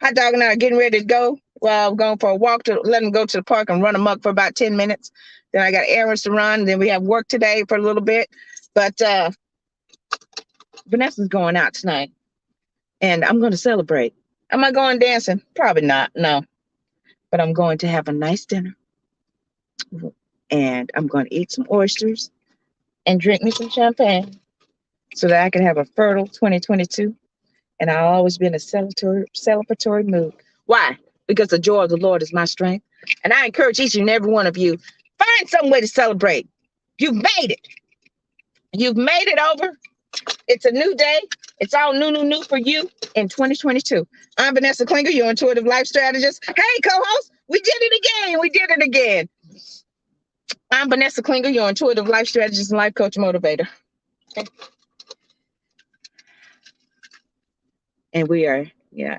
Hot Dog and I are getting ready to go. Well, I'm going for a walk to let him go to the park and run amok for about 10 minutes. Then I got errands to run. Then we have work today for a little bit. But Vanessa's going out tonight, and I'm going to celebrate. Am I going dancing? Probably not, no. But I'm going to have a nice dinner, and I'm going to eat some oysters and drink me some champagne so that I can have a fertile 2022. And I'll always be in a celebratory mood. Why? Because the joy of the Lord is my strength. And I encourage each and every one of you, find some way to celebrate. You've made it. You've made it over. It's a new day. It's all new for you in 2022. I'm Vanessa Klinger, your intuitive life strategist. Hey, co-host, we did it again. I'm Vanessa Klinger, your intuitive life strategist and life coach motivator. Okay. And we are,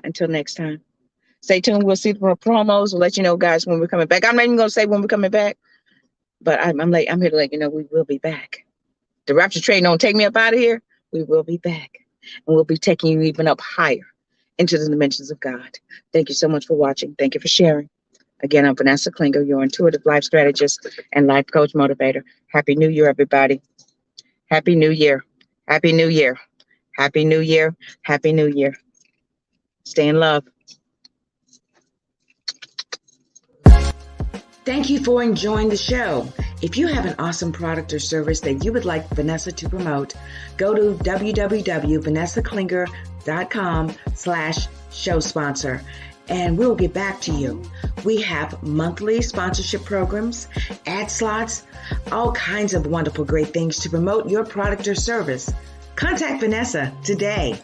until next time. Stay tuned. We'll see the promos. We'll let you know, guys, when we're coming back. I'm not even going to say when we're coming back, but I'm here to let you know we will be back. The rapture train don't take me up out of here. We will be back. And we'll be taking you even up higher into the dimensions of God. Thank you so much for watching. Thank you for sharing. Again, I'm Vanessa Klinger, your intuitive life strategist and life coach motivator. Happy New Year, everybody. Happy New Year. Happy New Year. Happy New Year. Happy New Year. Stay in love. Thank you for enjoying the show. If you have an awesome product or service that you would like Vanessa to promote, go to www.vanessaklinger.com/show sponsor, and we'll get back to you. We have monthly sponsorship programs, ad slots, all kinds of wonderful, great things to promote your product or service. Contact Vanessa today.